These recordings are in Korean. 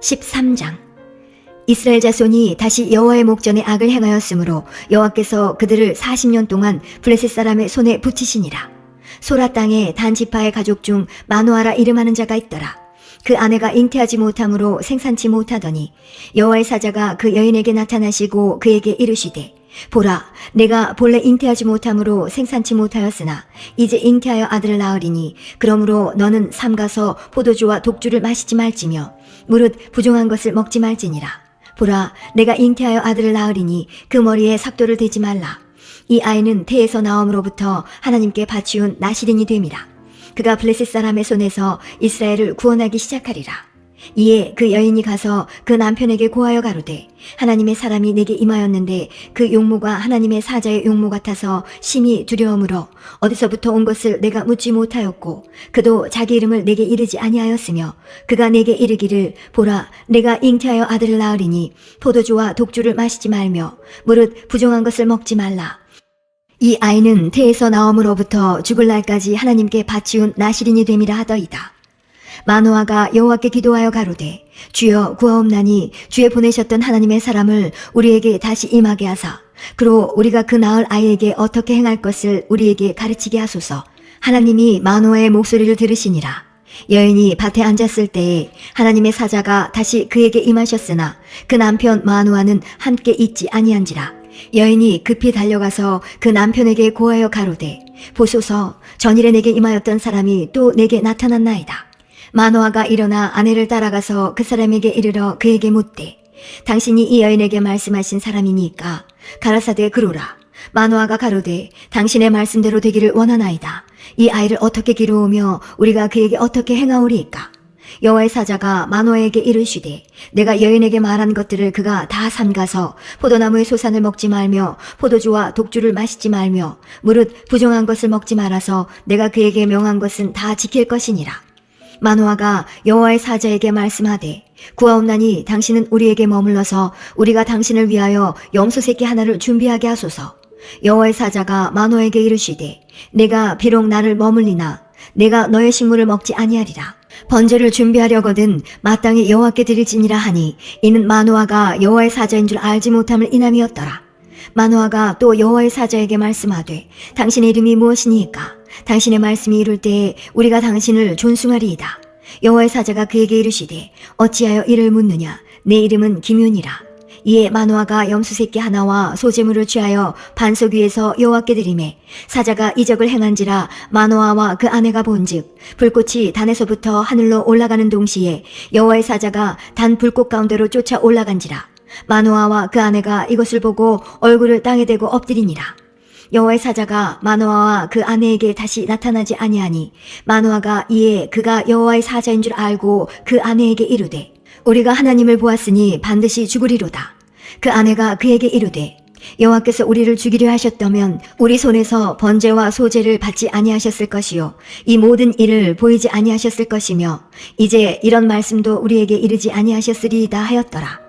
13장. 이스라엘 자손이 다시 여호와의 목전에 악을 행하였으므로 여호와께서 그들을 40년 동안 블레셋 사람의 손에 붙이시니라. 소라 땅에 단 지파의 가족 중 마노아라 이름하는 자가 있더라. 그 아내가 잉태하지 못함으로 생산치 못하더니 여호와의 사자가 그 여인에게 나타나시고 그에게 이르시되, 보라, 내가 본래 잉태하지 못함으로 생산치 못하였으나 이제 잉태하여 아들을 낳으리니 그러므로 너는 삼가서 포도주와 독주를 마시지 말지며 무릇 부종한 것을 먹지 말지니라. 보라, 내가 잉태하여 아들을 낳으리니 그 머리에 삭도를 대지 말라. 이 아이는 태에서 나옴으로부터 하나님께 바치운 나시린이 됨이라. 그가 블레셋 사람의 손에서 이스라엘을 구원하기 시작하리라. 이에 그 여인이 가서 그 남편에게 고하여 가로되, 하나님의 사람이 내게 임하였는데 그 용모가 하나님의 사자의 용모 같아서 심히 두려움으로 어디서부터 온 것을 내가 묻지 못하였고 그도 자기 이름을 내게 이르지 아니하였으며 그가 내게 이르기를, 보라, 내가 잉태하여 아들을 낳으리니 포도주와 독주를 마시지 말며 무릇 부정한 것을 먹지 말라. 이 아이는 태에서 나옴으로부터 죽을 날까지 하나님께 바치운 나시린이 됨이라 하더이다. 마노아가 여호와께 기도하여 가로되, 주여 구하옵나니 주의 보내셨던 하나님의 사람을 우리에게 다시 임하게 하사 그로 우리가 그 낳을 아이에게 어떻게 행할 것을 우리에게 가르치게 하소서. 하나님이 마노아의 목소리를 들으시니라. 여인이 밭에 앉았을 때에 하나님의 사자가 다시 그에게 임하셨으나 그 남편 마노아는 함께 있지 아니한지라. 여인이 급히 달려가서 그 남편에게 고하여 가로되, 보소서, 전일에 내게 임하였던 사람이 또 내게 나타났나이다. 마노아가 일어나 아내를 따라가서 그 사람에게 이르러 그에게 묻되, 당신이 이 여인에게 말씀하신 사람이니까 가라사대 그로라. 마노아가 가로되, 당신의 말씀대로 되기를 원하나이다. 이 아이를 어떻게 기르우며 우리가 그에게 어떻게 행하오리이까? 여호와의 사자가 마노아에게 이르시되, 내가 여인에게 말한 것들을 그가 다 삼가서 포도나무의 소산을 먹지 말며 포도주와 독주를 마시지 말며 무릇 부정한 것을 먹지 말아서 내가 그에게 명한 것은 다 지킬 것이니라. 마노아가 여호와의 사자에게 말씀하되, 구하옵나니 당신은 우리에게 머물러서 우리가 당신을 위하여 염소 새끼 하나를 준비하게 하소서. 여호와의 사자가 마노아에게 이르시되, 내가 비록 나를 머물리나 내가 너의 식물을 먹지 아니하리라. 번제를 준비하려거든 마땅히 여호와께 드릴지니라 하니 이는 마노아가 여호와의 사자인 줄 알지 못함을 인함이었더라. 마노아가 또 여호와의 사자에게 말씀하되, 당신의 이름이 무엇이니까? 당신의 말씀이 이룰 때에 우리가 당신을 존숭하리이다. 여호와의 사자가 그에게 이르시되, 어찌하여 이를 묻느냐? 내 이름은 기뮨이라. 이에 마노아가 염소 새끼 하나와 소제물을 취하여 반석 위에서 여호와께 드리매 사자가 이적을 행한지라. 마노아와 그 아내가 본즉 불꽃이 단에서부터 하늘로 올라가는 동시에 여호와의 사자가 단 불꽃 가운데로 쫓아 올라간지라. 마노아와 그 아내가 이것을 보고 얼굴을 땅에 대고 엎드리니라. 여호와의 사자가 마노아와 그 아내에게 다시 나타나지 아니하니 마노아가 이에 그가 여호와의 사자인 줄 알고 그 아내에게 이르되, 우리가 하나님을 보았으니 반드시 죽으리로다. 그 아내가 그에게 이르되, 여호와께서 우리를 죽이려 하셨다면 우리 손에서 번제와 소제를 받지 아니하셨을 것이요 이 모든 일을 보이지 아니하셨을 것이며 이제 이런 말씀도 우리에게 이르지 아니하셨으리이다 하였더라.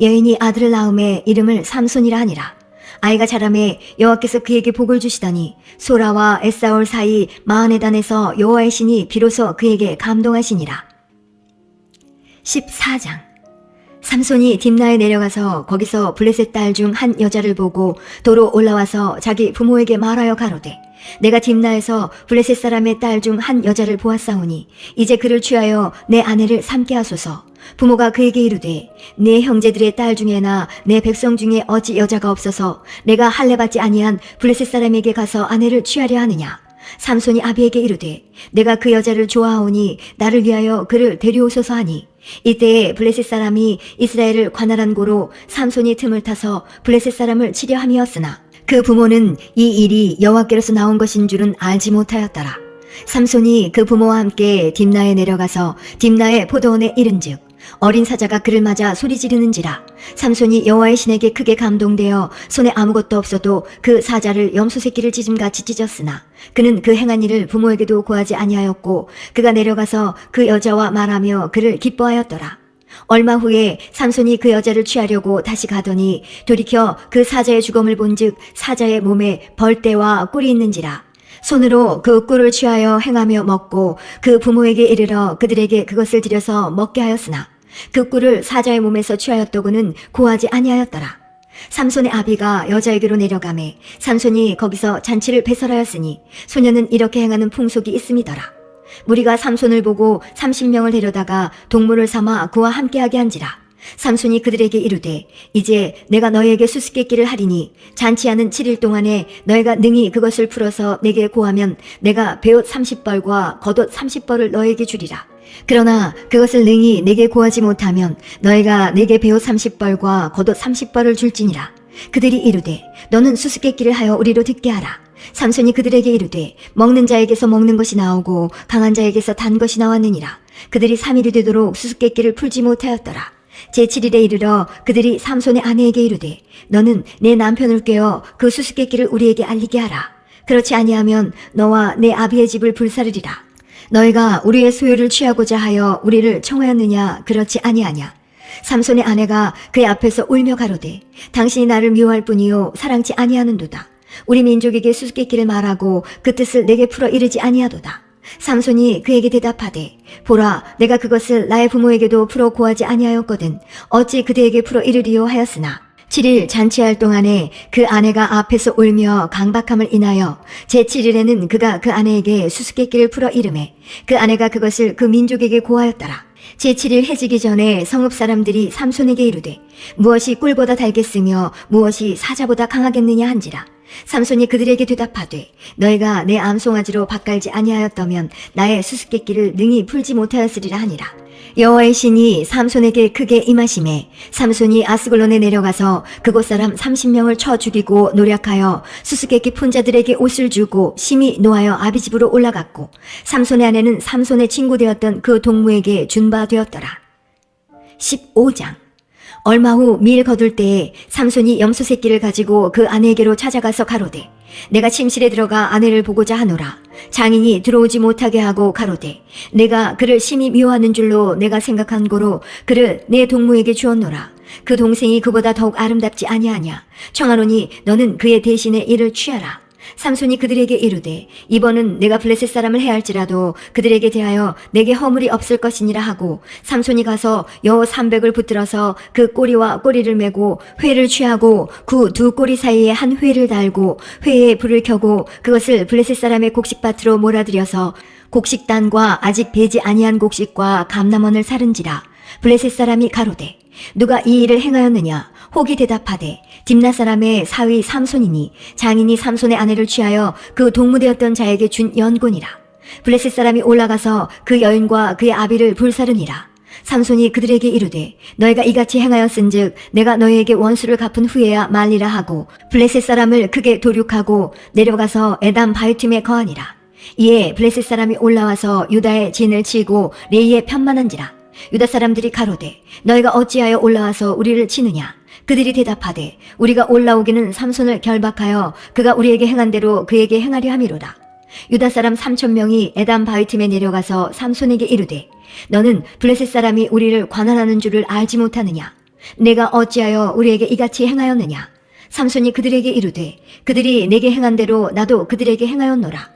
여인이 아들을 낳음에 이름을 삼손이라 하니라. 아이가 자라매 여호와께서 그에게 복을 주시더니 소라와 에사올 사이 마하네단에서 여호와의 신이 비로소 그에게 감동하시니라. 14장. 삼손이 딥나에 내려가서 거기서 블레셋 딸 중 한 여자를 보고 도로 올라와서 자기 부모에게 말하여 가로되, 내가 딥나에서 블레셋 사람의 딸 중 한 여자를 보았사오니 이제 그를 취하여 내 아내를 삼게 하소서. 부모가 그에게 이르되, 내 형제들의 딸 중에나 내 백성 중에 어찌 여자가 없어서 내가 할례받지 아니한 블레셋 사람에게 가서 아내를 취하려 하느냐? 삼손이 아비에게 이르되, 내가 그 여자를 좋아하오니 나를 위하여 그를 데려오소서 하니 이때에 블레셋 사람이 이스라엘을 관할한 고로 삼손이 틈을 타서 블레셋 사람을 치려 함이었으나 그 부모는 이 일이 여호와께로서 나온 것인 줄은 알지 못하였더라. 삼손이 그 부모와 함께 딥나에 내려가서 딥나의 포도원에 이른즉 어린 사자가 그를 맞아 소리 지르는지라. 삼손이 여호와의 신에게 크게 감동되어 손에 아무것도 없어도 그 사자를 염소 새끼를 찢음같이 찢었으나 그는 그 행한 일을 부모에게도 고하지 아니하였고 그가 내려가서 그 여자와 말하며 그를 기뻐하였더라. 얼마 후에 삼손이 그 여자를 취하려고 다시 가더니 돌이켜 그 사자의 죽음을 본즉 사자의 몸에 벌떼와 꿀이 있는지라. 손으로 그 꿀을 취하여 행하며 먹고 그 부모에게 이르러 그들에게 그것을 들여서 먹게 하였으나 그 꿀을 사자의 몸에서 취하였더구는 고하지 아니하였더라. 삼손의 아비가 여자에게로 내려가매 삼손이 거기서 잔치를 배설하였으니 소년은 이렇게 행하는 풍속이 있음이더라. 무리가 삼손을 보고 30명을 데려다가 동무를 삼아 그와 함께하게 한지라. 삼손이 그들에게 이르되 이제 내가 너희에게 수수께끼를 하리니 잔치하는 7일 동안에 너희가 능히 그것을 풀어서 내게 고하면 내가 베옷 30벌과 겉옷 30벌을 너희에게 주리라. 그러나 그것을 능히 내게 고하지 못하면 너희가 내게 베옷 30벌과 겉옷 30벌을 줄지니라. 그들이 이르되 너는 수수께끼를 하여 우리로 듣게 하라. 삼손이 그들에게 이르되 먹는 자에게서 먹는 것이 나오고 강한 자에게서 단 것이 나왔느니라. 그들이 3일이 되도록 수수께끼를 풀지 못하였더라. 제7일에 이르러 그들이 삼손의 아내에게 이르되 너는 내 남편을 꾀어 그 수수께끼를 우리에게 알리게 하라. 그렇지 아니하면 너와 내 아비의 집을 불사르리라. 너희가 우리의 소유를 취하고자 하여 우리를 청하였느냐 그렇지 아니하냐. 삼손의 아내가 그의 앞에서 울며 가로되 당신이 나를 미워할 뿐이요 사랑치 아니하는도다. 우리 민족에게 수수께끼를 말하고 그 뜻을 내게 풀어 이르지 아니하도다. 삼손이 그에게 대답하되 보라 내가 그것을 나의 부모에게도 풀어 고하지 아니하였거든 어찌 그대에게 풀어 이르리요 하였으나 7일 잔치할 동안에 그 아내가 앞에서 울며 강박함을 인하여 제7일에는 그가 그 아내에게 수수께끼를 풀어 이르매 그 아내가 그것을 그 민족에게 고하였더라. 제7일 해지기 전에 성읍 사람들이 삼손에게 이르되 무엇이 꿀보다 달겠으며 무엇이 사자보다 강하겠느냐 한지라. 삼손이 그들에게 대답하되 너희가 내 암송아지로 밭갈지 아니하였다면 나의 수수께끼를 능히 풀지 못하였으리라 하니라. 여호와의 신이 삼손에게 크게 임하심에 삼손이 아스글론에 내려가서 그곳 사람 30명을 쳐 죽이고 노략하여 수수께끼 푼 자들에게 옷을 주고 심히 노하여 아비 집으로 올라갔고 삼손의 아내는 삼손의 친구 되었던 그 동무에게 준 바 되었더라. 15장. 얼마 후 밀 거둘 때에 삼손이 염소 새끼를 가지고 그 아내에게로 찾아가서 가로되 내가 침실에 들어가 아내를 보고자 하노라. 장인이 들어오지 못하게 하고 가로되 내가 그를 심히 미워하는 줄로 내가 생각한 고로 그를 내 동무에게 주었노라. 그 동생이 그보다 더욱 아름답지 아니하냐. 청하노니 너는 그의 대신에 이를 취하라. 삼손이 그들에게 이르되 이번은 내가 블레셋 사람을 해할지라도 그들에게 대하여 내게 허물이 없을 것이니라 하고 삼손이 가서 여 300을 붙들어서 그 꼬리와 꼬리를 메고 회를 취하고 그 두 꼬리 사이에 한 회를 달고 회에 불을 켜고 그것을 블레셋 사람의 곡식밭으로 몰아들여서 곡식단과 아직 배지 아니한 곡식과 감람원을 사른지라. 블레셋 사람이 가로되 누가 이 일을 행하였느냐. 혹이 대답하되 딥나 사람의 사위 삼손이니 장인이 삼손의 아내를 취하여 그 동무되었던 자에게 준 연고니라. 블레셋 사람이 올라가서 그 여인과 그의 아비를 불사르니라. 삼손이 그들에게 이르되 너희가 이같이 행하였은즉 내가 너희에게 원수를 갚은 후에야 말리라 하고 블레셋 사람을 크게 도륙하고 내려가서 에담 바유팀에 거하니라. 이에 블레셋 사람이 올라와서 유다의 진을 치고 레이에 편만한지라. 유다 사람들이 가로되 너희가 어찌하여 올라와서 우리를 치느냐. 그들이 대답하되 우리가 올라오기는 삼손을 결박하여 그가 우리에게 행한 대로 그에게 행하려 함이로다. 유다 사람 3,000명이 에담 바위팀에 내려가서 삼손에게 이르되 너는 블레셋 사람이 우리를 관할하는 줄을 알지 못하느냐. 내가 어찌하여 우리에게 이같이 행하였느냐. 삼손이 그들에게 이르되 그들이 내게 행한 대로 나도 그들에게 행하였노라.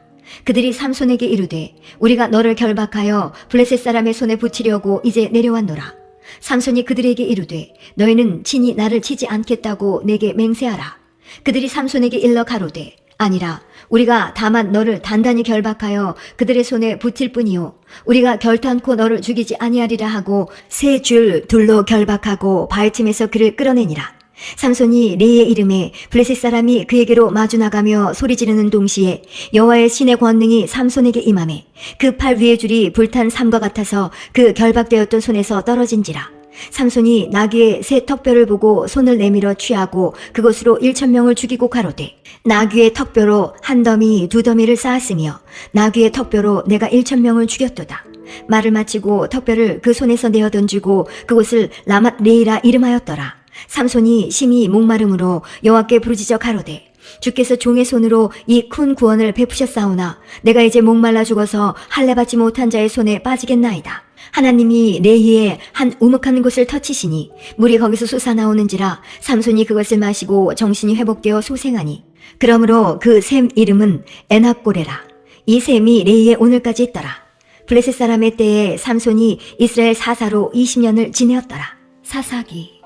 그들이 삼손에게 이르되 우리가 너를 결박하여 블레셋 사람의 손에 붙이려고 이제 내려왔노라. 삼손이 그들에게 이르되 너희는 친히 나를 치지 않겠다고 내게 맹세하라. 그들이 삼손에게 일러 가로되 아니라 우리가 다만 너를 단단히 결박하여 그들의 손에 붙일 뿐이요 우리가 결탄코 너를 죽이지 아니하리라 하고 세 줄 둘로 결박하고 바알팀에서 그를 끌어내니라. 삼손이 레이의 이름에 블레셋 사람이 그에게로 마주 나가며 소리 지르는 동시에 여호와의 신의 권능이 삼손에게 임하매 그 팔 위의 줄이 불탄 삼과 같아서 그 결박되었던 손에서 떨어진지라. 삼손이 나귀의 새 턱뼈를 보고 손을 내밀어 취하고 그것으로 1,000명을 죽이고 가로되 나귀의 턱뼈로 한 더미 두 더미를 쌓았으며 나귀의 턱뼈로 내가 1,000명을 죽였도다. 말을 마치고 턱뼈를 그 손에서 내어 던지고 그곳을 라맛 레이라 이름하였더라. 삼손이 심히 목마름으로 여호와께 부르짖어 가로되 주께서 종의 손으로 이 큰 구원을 베푸셨사오나 내가 이제 목말라 죽어서 할례 받지 못한 자의 손에 빠지겠나이다. 하나님이 레이에 한 우묵한 곳을 터치시니 물이 거기서 솟아나오는지라 삼손이 그것을 마시고 정신이 회복되어 소생하니 그러므로 그 샘 이름은 에낙고레라. 이 샘이 레이에 오늘까지 있더라. 블레셋 사람의 때에 삼손이 이스라엘 사사로 20년을 지내었더라. 사사기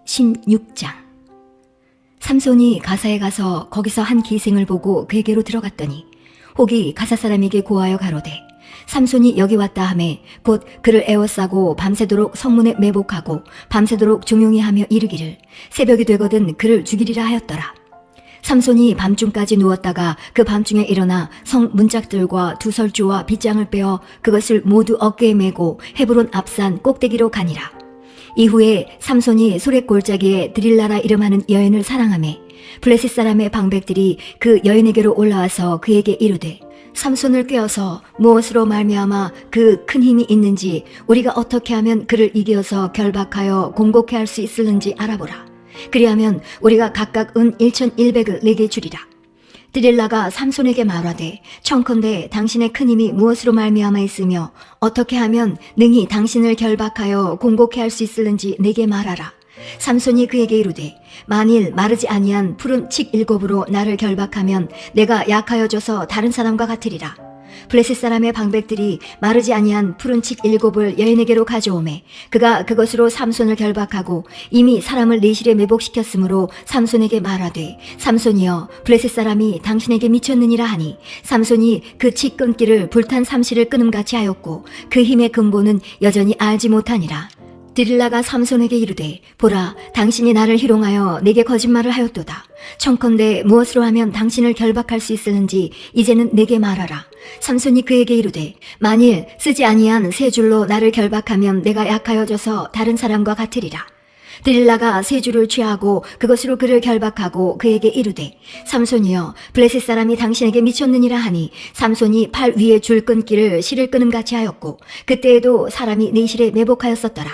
16장. 삼손이 가사에 가서 거기서 한 기생을 보고 그에게로 들어갔더니 혹이 가사 사람에게 고하여 가로되 삼손이 여기 왔다 하매 곧 그를 에워싸고 밤새도록 성문에 매복하고 밤새도록 종용이 하며 이르기를 새벽이 되거든 그를 죽이리라 하였더라. 삼손이 밤중까지 누웠다가 그 밤중에 일어나 성 문짝들과 두 설주와 빗장을 빼어 그것을 모두 어깨에 메고 헤브론 앞산 꼭대기로 가니라. 이후에 삼손이 소렛골짜기에 드릴라라 이름하는 여인을 사랑하매 블레셋 사람의 방백들이 그 여인에게로 올라와서 그에게 이르되 삼손을 꾀어서 무엇으로 말미암아 그 큰 힘이 있는지 우리가 어떻게 하면 그를 이겨서 결박하여 공곡해 할 수 있을는지 알아보라. 그리하면 우리가 각각 은 1,100을 내게 주리라. 드릴라가 삼손에게 말하되 청컨대 당신의 큰 힘이 무엇으로 말미암아 있으며 어떻게 하면 능히 당신을 결박하여 공곡해 할 수 있을는지 내게 말하라. 삼손이 그에게 이르되 만일 마르지 아니한 푸른 칡 7으로 나를 결박하면 내가 약하여져서 다른 사람과 같으리라. 블레셋 사람의 방백들이 마르지 아니한 푸른 칡 7을 여인에게로 가져오매 그가 그것으로 삼손을 결박하고 이미 사람을 내실에 매복시켰으므로 삼손에게 말하되 삼손이여 블레셋 사람이 당신에게 미쳤느니라 하니 삼손이 그 칡 끊기를 불탄 삼시를 끊음같이 하였고 그 힘의 근본은 여전히 알지 못하니라. 드릴라가 삼손에게 이르되 보라 당신이 나를 희롱하여 내게 거짓말을 하였도다. 청컨대 무엇으로 하면 당신을 결박할 수 있을는지 이제는 내게 말하라. 삼손이 그에게 이르되 만일 쓰지 아니한 세 줄로 나를 결박하면 내가 약하여져서 다른 사람과 같으리라. 드릴라가 세 줄을 취하고 그것으로 그를 결박하고 그에게 이르되 삼손이여 블레셋 사람이 당신에게 미쳤느니라 하니 삼손이 팔 위에 줄 끊기를 실을 끊음같이 하였고 그때에도 사람이 네 실에 매복하였었더라.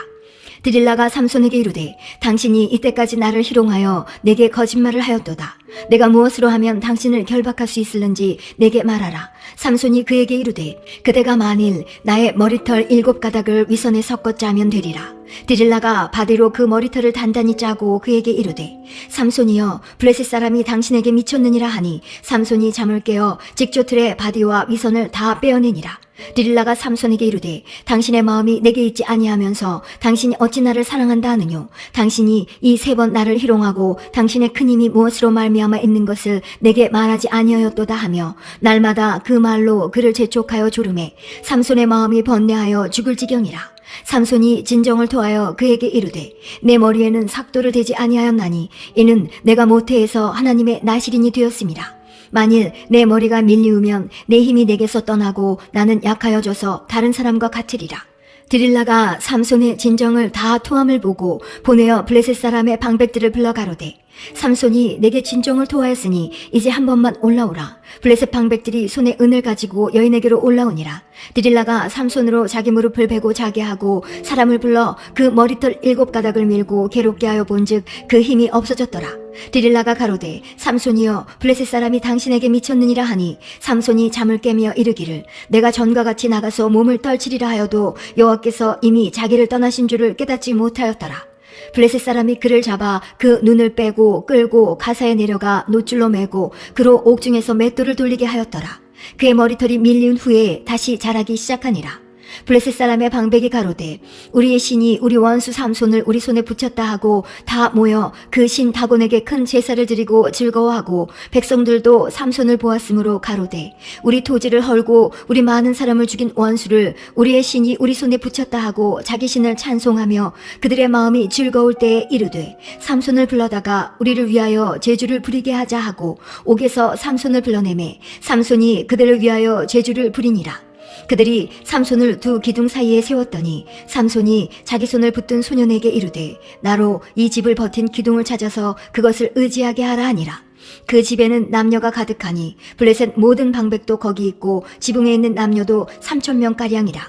드릴라가 삼손에게 이르되 당신이 이때까지 나를 희롱하여 내게 거짓말을 하였도다. 내가 무엇으로 하면 당신을 결박할 수 있을는지 내게 말하라. 삼손이 그에게 이르되 그대가 만일 나의 머리털 7가닥을 위선에 섞어 짜면 되리라. 드릴라가 바디로 그 머리털을 단단히 짜고 그에게 이르되 삼손이여 블레셋 사람이 당신에게 미쳤느니라 하니 삼손이 잠을 깨어 직조틀의 바디와 위선을 다 빼어내니라. 드릴라가 삼손에게 이르되 당신의 마음이 내게 있지 아니하면서 당신이 어찌 나를 사랑한다 하느뇨. 당신이 이 3번 나를 희롱하고 당신의 큰 힘이 무엇으로 말미암아 있는 것을 내게 말하지 아니하였도다 하며 날마다 그 말로 그를 재촉하여 조르매 삼손의 마음이 번뇌하여 죽을 지경이라. 삼손이 진정을 토하여 그에게 이르되 내 머리에는 삭도를 대지 아니하였나니 이는 내가 모태에서 하나님의 나실인이 되었습니다. 만일 내 머리가 밀리우면 내 힘이 내게서 떠나고 나는 약하여져서 다른 사람과 같으리라. 드릴라가 삼손의 진정을 다 토함을 보고 보내어 블레셋 사람의 방백들을 불러 가로되 삼손이 내게 진정을 토하였으니 이제 한 번만 올라오라. 블레셋 방백들이 손에 은을 가지고 여인에게로 올라오니라. 드릴라가 삼손으로 자기 무릎을 베고 자게 하고 사람을 불러 그 머리털 7가닥을 밀고 괴롭게 하여 본즉 그 힘이 없어졌더라. 드릴라가 가로되 삼손이여 블레셋 사람이 당신에게 미쳤느니라 하니 삼손이 잠을 깨며 이르기를 내가 전과 같이 나가서 몸을 떨치리라 하여도 여호와께서 이미 자기를 떠나신 줄을 깨닫지 못하였더라. 블레셋 사람이 그를 잡아 그 눈을 빼고 끌고 가사에 내려가 노줄로 매고 그로 옥중에서 맷돌을 돌리게 하였더라. 그의 머리털이 밀리운 후에 다시 자라기 시작하니라. 블레셋 사람의 방백이 가로되 우리의 신이 우리 원수 삼손을 우리 손에 붙였다 하고 다 모여 그 신 다곤에게 큰 제사를 드리고 즐거워하고 백성들도 삼손을 보았으므로 가로되 우리 토지를 헐고 우리 많은 사람을 죽인 원수를 우리의 신이 우리 손에 붙였다 하고 자기 신을 찬송하며 그들의 마음이 즐거울 때에 이르되 삼손을 불러다가 우리를 위하여 제주를 부리게 하자 하고 옥에서 삼손을 불러내매 삼손이 그들을 위하여 제주를 부리니라. 그들이 삼손을 두 기둥 사이에 세웠더니 삼손이 자기 손을 붙든 소년에게 이르되 나로 이 집을 버틴 기둥을 찾아서 그것을 의지하게 하라 하니라. 그 집에는 남녀가 가득하니 블레셋 모든 방백도 거기 있고 지붕에 있는 남녀도 3,000명가량이라.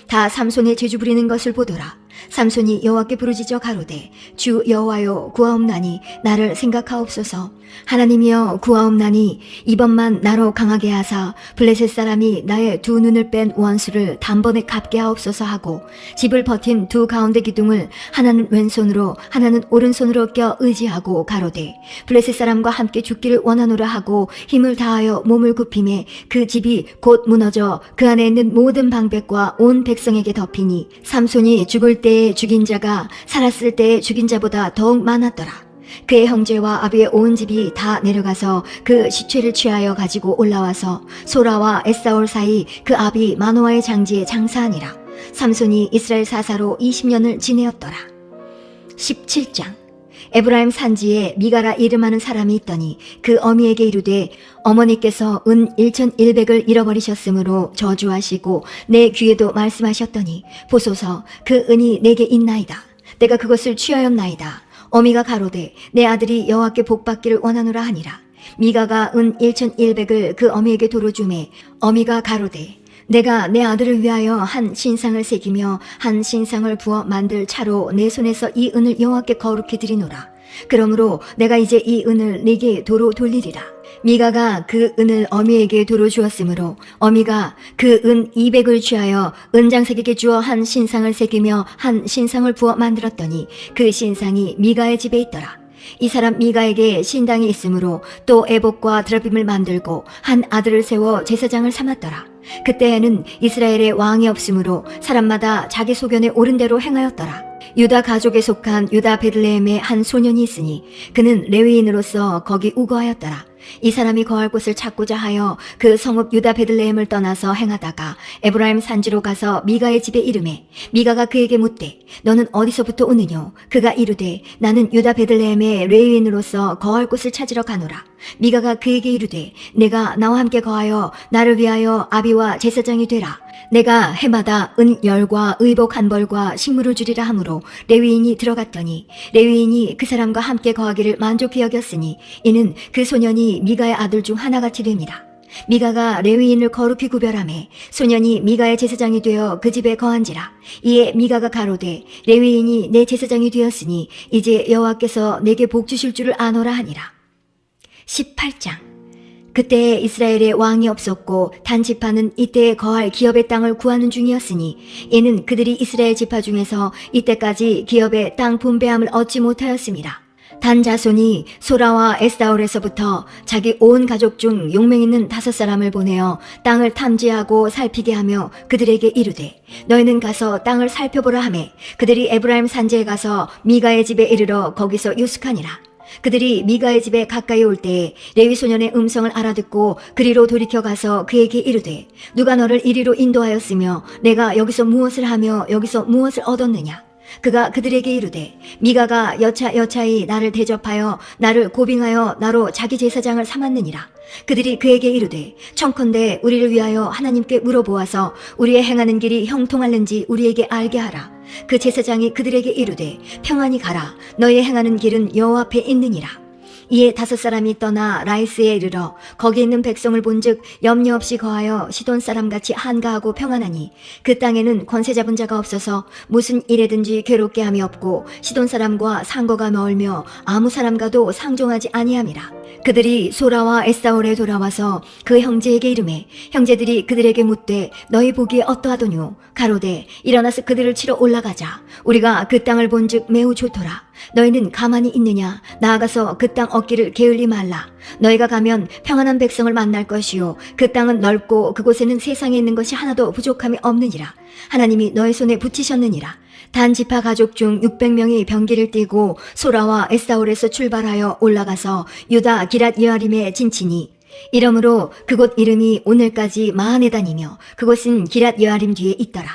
다 삼손의 제주 부리는 것을 보더라. 삼손이 여호와께 부르짖어 가로되 주 여호와여 구하옵나니 나를 생각하옵소서. 하나님이여 구하옵나니 이번만 나로 강하게 하사 블레셋 사람이 나의 두 눈을 뺀 원수를 단번에 갚게 하옵소서 하고 집을 버틴 두 가운데 기둥을 하나는 왼손으로 하나는 오른손으로 껴 의지하고 가로되 블레셋 사람과 함께 죽기를 원하노라 하고 힘을 다하여 몸을 굽힘에 그 집이 곧 무너져 그 안에 있는 모든 방백과 온 백성에게 덮이니 삼손이 죽을 때에 죽인 자가 살았을 때에 죽인 자보다 더욱 많았더라. 그의 형제와 아비의 온 집이 다 내려가서 그 시체를 취하여 가지고 올라와서 소라와 에사올 사이 그 아비 마노아의 장지에 장사하니라. 삼손이 이스라엘 사사로 20년을 지내었더라. 17장. 에브라임 산지에 미가라 이름하는 사람이 있더니 그 어미에게 이르되 어머니께서 은 1,100을 잃어버리셨으므로 저주하시고 내 귀에도 말씀하셨더니 보소서 그 은이 내게 있나이다. 내가 그것을 취하였나이다. 어미가 가로되 내 아들이 여호와께 복받기를 원하노라 하니라. 미가가 은 1,100을 그 어미에게 도로 주매 어미가 가로되 내가 내 아들을 위하여 한 신상을 새기며 한 신상을 부어 만들 차로 내 손에서 이 은을 여호와께 거룩히 드리노라. 그러므로 내가 이제 이 은을 네게 도로 돌리리라. 미가가 그 은을 어미에게 도로 주었으므로 어미가 그 은 200을 취하여 은장색에게 주어 한 신상을 새기며 한 신상을 부어 만들었더니 그 신상이 미가의 집에 있더라. 이 사람 미가에게 신당이 있으므로 또 에봇과 드라빔을 만들고 한 아들을 세워 제사장을 삼았더라. 그때에는 이스라엘에 왕이 없으므로 사람마다 자기 소견에 옳은 대로 행하였더라. 유다 가족에 속한 유다 베들레헴에 한 소년이 있으니 그는 레위인으로서 거기 우거하였더라. 이 사람이 거할 곳을 찾고자 하여 그 성읍 유다 베들레헴을 떠나서 행하다가 에브라임 산지로 가서 미가의 집에 이르매 미가가 그에게 묻되 너는 어디서부터 오느뇨? 그가 이르되 나는 유다 베들레헴의 레위인으로서 거할 곳을 찾으러 가노라. 미가가 그에게 이르되 내가 나와 함께 거하여 나를 위하여 아비와 제사장이 되라. 내가 해마다 은 10과 의복 1벌과 식물을 주리라 하므로 레위인이 들어갔더니 레위인이 그 사람과 함께 거하기를 만족히 여겼으니 이는 그 소년이 미가의 아들 중 하나같이 됩니다. 미가가 레위인을 거룩히 구별하매 소년이 미가의 제사장이 되어 그 집에 거한지라. 이에 미가가 가로되 레위인이 내 제사장이 되었으니 이제 여호와께서 내게 복 주실 줄을 아노라 하니라. 18장. 그때 이스라엘에 왕이 없었고 단 지파는 이때에 거할 기업의 땅을 구하는 중이었으니 이는 그들이 이스라엘 지파 중에서 이때까지 기업의 땅 분배함을 얻지 못하였습니다. 단 자손이 소라와 에스다올에서부터 자기 온 가족 중 용맹 있는 5사람을 보내어 땅을 탐지하고 살피게 하며 그들에게 이르되 너희는 가서 땅을 살펴보라 하매 그들이 에브라임 산지에 가서 미가의 집에 이르러 거기서 유숙하니라. 그들이 미가의 집에 가까이 올 때에 레위 소년의 음성을 알아듣고 그리로 돌이켜 가서 그에게 이르되 누가 너를 이리로 인도하였으며 내가 여기서 무엇을 하며 여기서 무엇을 얻었느냐? 그가 그들에게 이르되 미가가 여차여차히 나를 대접하여 나를 고빙하여 나로 자기 제사장을 삼았느니라. 그들이 그에게 이르되 청컨대 우리를 위하여 하나님께 물어보아서 우리의 행하는 길이 형통할는지 우리에게 알게 하라. 그 제사장이 그들에게 이르되 평안히 가라. 너희의 행하는 길은 여호와 앞에 있느니라. 이에 5사람이 떠나 라이스에 이르러 거기 있는 백성을 본즉 염려 없이 거하여 시돈 사람같이 한가하고 평안하니 그 땅에는 권세 잡은 자가 없어서 무슨 일에든지 괴롭게 함이 없고 시돈 사람과 상거가 멀며 아무 사람과도 상종하지 아니함이라. 그들이 소라와 에사올에 돌아와서 그 형제에게 이르매 형제들이 그들에게 묻되 너희 보기에 어떠하더뇨? 가로되 일어나서 그들을 치러 올라가자. 우리가 그 땅을 본즉 매우 좋더라. 너희는 가만히 있느냐? 나아가서 그 땅 얻기를 게을리 말라. 너희가 가면 평안한 백성을 만날 것이요 그 땅은 넓고 그곳에는 세상에 있는 것이 하나도 부족함이 없느니라. 하나님이 너희 손에 붙이셨느니라. 단 지파 가족 중 600명이 병기를 띠고 소라와 에사올에서 출발하여 올라가서 유다 기랏 여아림에 진치니 이러므로 그곳 이름이 오늘까지 마하네단이며 그곳은 기랏 여아림 뒤에 있더라.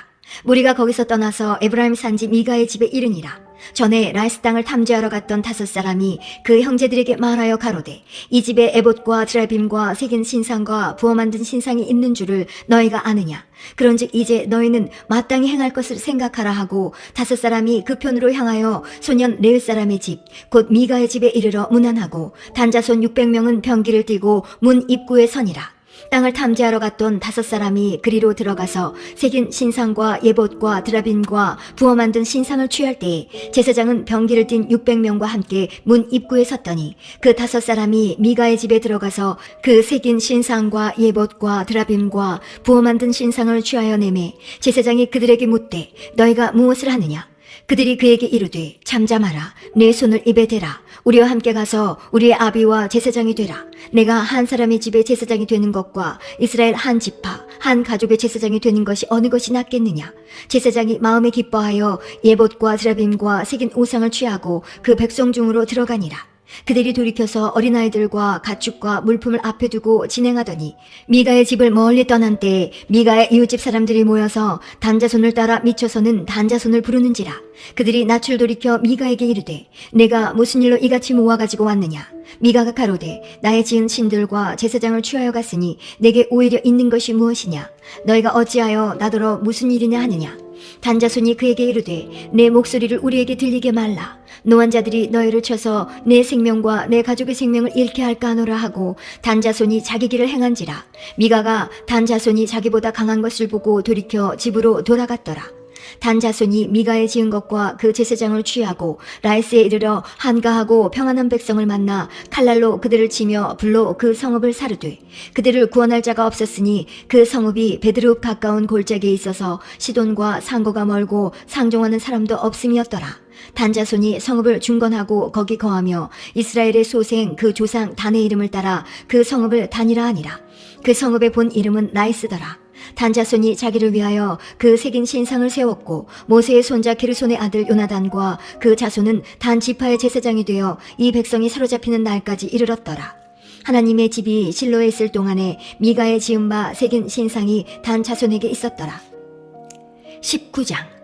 무리가 거기서 떠나서 에브라임 산지 미가의 집에 이르니라. 전에 라이스 땅을 탐지하러 갔던 5사람이 그 형제들에게 말하여 가로되 이 집에 에봇과 드라빔과 새긴 신상과 부어 만든 신상이 있는 줄을 너희가 아느냐? 그런즉 이제 너희는 마땅히 행할 것을 생각하라 하고 5사람이 그 편으로 향하여 소년 레위 사람의 집 곧 미가의 집에 이르러 문안하고 단자손 600명은 병기를 띠고 문 입구에 서니라. 땅을 탐지하러 갔던 5사람이 그리로 들어가서 새긴 신상과 예봇과 드라빔과 부어 만든 신상을 취할 때에 제사장은 병기를 띤 600명과 함께 문 입구에 섰더니 그 5사람이 미가의 집에 들어가서 그 새긴 신상과 예봇과 드라빔과 부어 만든 신상을 취하여 내매 제사장이 그들에게 묻되 너희가 무엇을 하느냐? 그들이 그에게 이르되 잠잠하라. 내 손을 입에 대라. 우리와 함께 가서 우리의 아비와 제사장이 되라. 내가 한 사람의 집에 제사장이 되는 것과 이스라엘 한 지파 한 가족의 제사장이 되는 것이 어느 것이 낫겠느냐. 제사장이 마음에 기뻐하여 예봇과 드라빔과 새긴 우상을 취하고 그 백성 중으로 들어가니라. 그들이 돌이켜서 어린아이들과 가축과 물품을 앞에 두고 진행하더니 미가의 집을 멀리 떠난 때에 미가의 이웃집 사람들이 모여서 단자손을 따라 미쳐서는 단자손을 부르는지라. 그들이 낯을 돌이켜 미가에게 이르되 내가 무슨 일로 이같이 모아가지고 왔느냐. 미가가 가로되 나의 지은 신들과 제사장을 취하여 갔으니 내게 오히려 있는 것이 무엇이냐. 너희가 어찌하여 나더러 무슨 일이냐 하느냐. 단자손이 그에게 이르되 내 목소리를 우리에게 들리게 말라. 노환자들이 너희를 쳐서 내 생명과 내 가족의 생명을 잃게 할까 하노라 하고 단자손이 자기 길을 행한지라. 미가가 단자손이 자기보다 강한 것을 보고 돌이켜 집으로 돌아갔더라. 단자손이 미가의 지은 것과 그 제사장을 취하고 라이스에 이르러 한가하고 평안한 백성을 만나 칼날로 그들을 치며 불로 그 성읍을 사르되 그들을 구원할 자가 없었으니 그 성읍이 베드룹 가까운 골짜기에 있어서 시돈과 상고가 멀고 상종하는 사람도 없음이었더라. 단자손이 성읍을 중건하고 거기 거하며 이스라엘의 소생 그 조상 단의 이름을 따라 그 성읍을 단이라 하니라. 그 성읍의 본 이름은 라이스더라. 단자손이 자기를 위하여 그 새긴 신상을 세웠고 모세의 손자 게르손의 아들 요나단과 그 자손은 단 지파의 제사장이 되어 이 백성이 사로잡히는 날까지 이르렀더라. 하나님의 집이 실로에 있을 동안에 미가의 지은 바 새긴 신상이 단 자손에게 있었더라. 19장.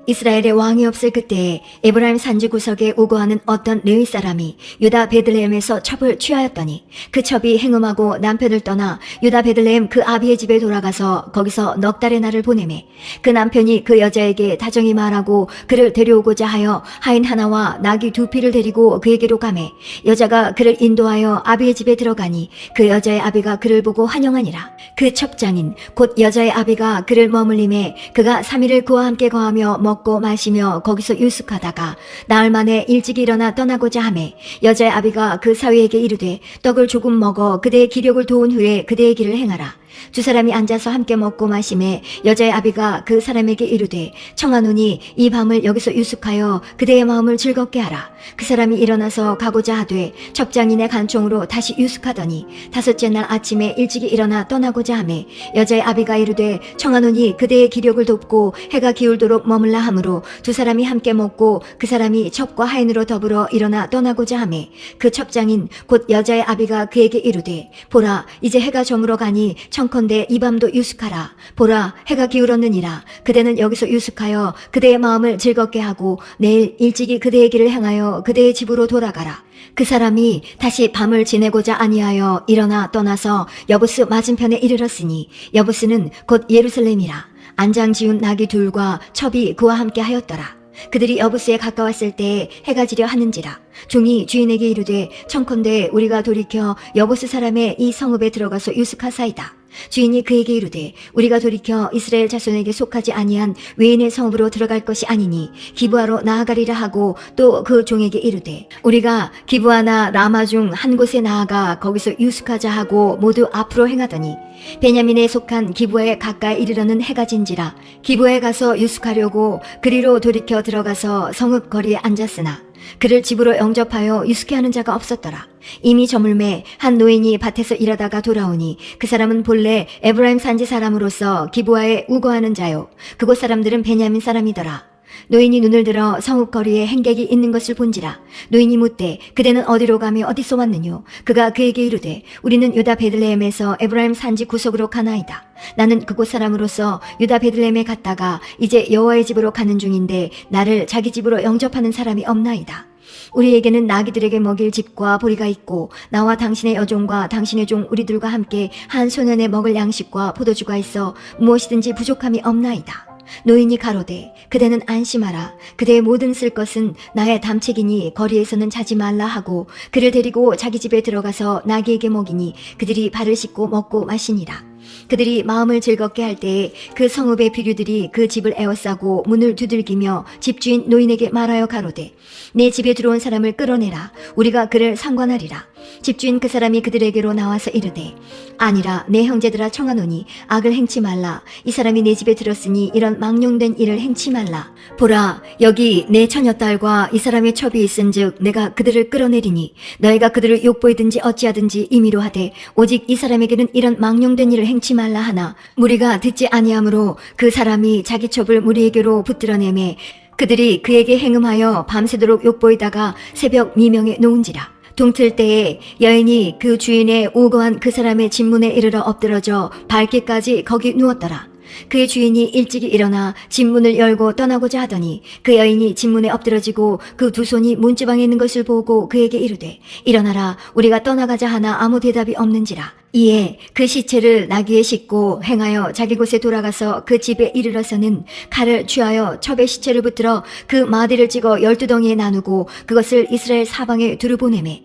이스라엘의 왕이 없을 그때에 에브라임 산지 구석에 우거하는 어떤 레위 사람이 유다 베들레헴에서 첩을 취하였더니 그 첩이 행음하고 남편을 떠나 유다 베들레헴 그 아비의 집에 돌아가서 거기서 넉 달의 날을 보내매 그 남편이 그 여자에게 다정히 말하고 그를 데려오고자 하여 하인 하나와 나귀 2匹를 데리고 그에게로 가매 여자가 그를 인도하여 아비의 집에 들어가니 그 여자의 아비가 그를 보고 환영하니라. 그 첩장인 곧 여자의 아비가 그를 머물림에 그가 3일을 그와 함께 거하며 먹고 마시며 거기서 유숙하다가 나흘 만에 일찍 일어나 떠나고자 하매 여자의 아비가 그 사위에게 이르되 떡을 조금 먹어 그대의 기력을 도운 후에 그대의 길을 행하라. 두 사람이 앉아서 함께 먹고 마시매 여자의 아비가 그 사람에게 이르되 청하노니 이 밤을 여기서 유숙하여 그대의 마음을 즐겁게 하라. 그 사람이 일어나서 가고자 하되 첩장인의 간청으로 다시 유숙하더니 5째 날 아침에 일찍이 일어나 떠나고자 하매 여자의 아비가 이르되 청하노니 그대의 기력을 돕고 해가 기울도록 머물라 하므로 두 사람이 함께 먹고 그 사람이 첩과 하인으로 더불어 일어나 떠나고자 하매 그 첩장인 곧 여자의 아비가 그에게 이르되 보라 이제 해가 저물어 가니 청컨대 이 밤도 유숙하라. 보라 해가 기울었느니라. 그대는 여기서 유숙하여 그대의 마음을 즐겁게 하고 내일 일찍이 그대의 길을 행하여 그대의 집으로 돌아가라. 그 사람이 다시 밤을 지내고자 아니하여 일어나 떠나서 여부스 맞은편에 이르렀으니 여부스는 곧 예루살렘이라. 안장 지운 나귀 2과 첩이 그와 함께 하였더라. 그들이 여부스에 가까웠을 때에 해가 지려 하는지라. 종이 주인에게 이르되 청컨대 우리가 돌이켜 여부스 사람의 이 성읍에 들어가서 유숙하사이다. 주인이 그에게 이르되 우리가 돌이켜 이스라엘 자손에게 속하지 아니한 외인의 성읍으로 들어갈 것이 아니니 기브아로 나아가리라 하고 또 그 종에게 이르되 우리가 기브아나 라마 중 한 곳에 나아가 거기서 유숙하자 하고 모두 앞으로 행하더니 베냐민에 속한 기브아에 가까이 이르러는 해가 진지라. 기브아에 가서 유숙하려고 그리로 돌이켜 들어가서 성읍 거리에 앉았으나 그를 집으로 영접하여 유숙해 하는 자가 없었더라. 이미 저물매 한 노인이 밭에서 일하다가 돌아오니 그 사람은 본래 에브라임 산지 사람으로서 기브아에 우거하는 자요 그곳 사람들은 베냐민 사람이더라. 노인이 눈을 들어 성읍거리에 행객이 있는 것을 본지라. 노인이 묻되 그대는 어디로 가며 어디서 왔느뇨? 그가 그에게 이르되 우리는 유다 베들레헴에서 에브라임 산지 구석으로 가나이다. 나는 그곳 사람으로서 유다 베들레헴에 갔다가 이제 여호와의 집으로 가는 중인데 나를 자기 집으로 영접하는 사람이 없나이다. 우리에게는 나귀들에게 먹일 집과 보리가 있고 나와 당신의 여종과 당신의 종 우리들과 함께 한 소년에 먹을 양식과 포도주가 있어 무엇이든지 부족함이 없나이다. 노인이 가로되 그대는 안심하라. 그대의 모든 쓸 것은 나의 담책이니 거리에서는 자지 말라 하고 그를 데리고 자기 집에 들어가서 나귀에게 먹이니 그들이 발을 씻고 먹고 마시니라. 그들이 마음을 즐겁게 할 때에 그 성읍의 비류들이 그 집을 에워싸고 문을 두들기며 집주인 노인에게 말하여 가로되 내 집에 들어온 사람을 끌어내라. 우리가 그를 상관하리라. 집주인 그 사람이 그들에게로 나와서 이르되 아니라 내 형제들아 청하노니 악을 행치 말라. 이 사람이 내 집에 들었으니 이런 망령된 일을 행치 말라. 보라 여기 내 처녀딸과 이 사람의 첩이 있은즉 내가 그들을 끌어내리니 너희가 그들을 욕보이든지 어찌하든지 임의로 하되 오직 이 사람에게는 이런 망령된 일을 행치 말라 하나 무리가 듣지 아니하므로 그 사람이 자기 첩을 무리에게로 붙들어내매 그들이 그에게 행음하여 밤새도록 욕보이다가 새벽 미명에 놓은지라. 동틀 때에 여인이 그 주인의 우거한 그 사람의 집문에 이르러 엎드러져 밝기까지 거기 누웠더라. 그의 주인이 일찍이 일어나 집문을 열고 떠나고자 하더니 그 여인이 집문에 엎드러지고 그 두 손이 문지방에 있는 것을 보고 그에게 이르되 일어나라 우리가 떠나가자 하나 아무 대답이 없는지라. 이에 그 시체를 나귀에 싣고 행하여 자기 곳에 돌아가서 그 집에 이르러서는 칼을 취하여 첩의 시체를 붙들어 그 마디를 찍어 12덩이에 나누고 그것을 이스라엘 사방에 두루 보내매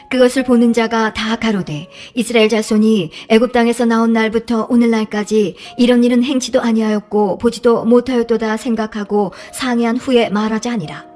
그것을 보는 자가 다 가로되 이스라엘 자손이 애굽 땅에서 나온 날부터 오늘날까지 이런 일은 행치도 아니하였고 보지도 못하였도다 생각하고 상의한 후에 말하자 하니라.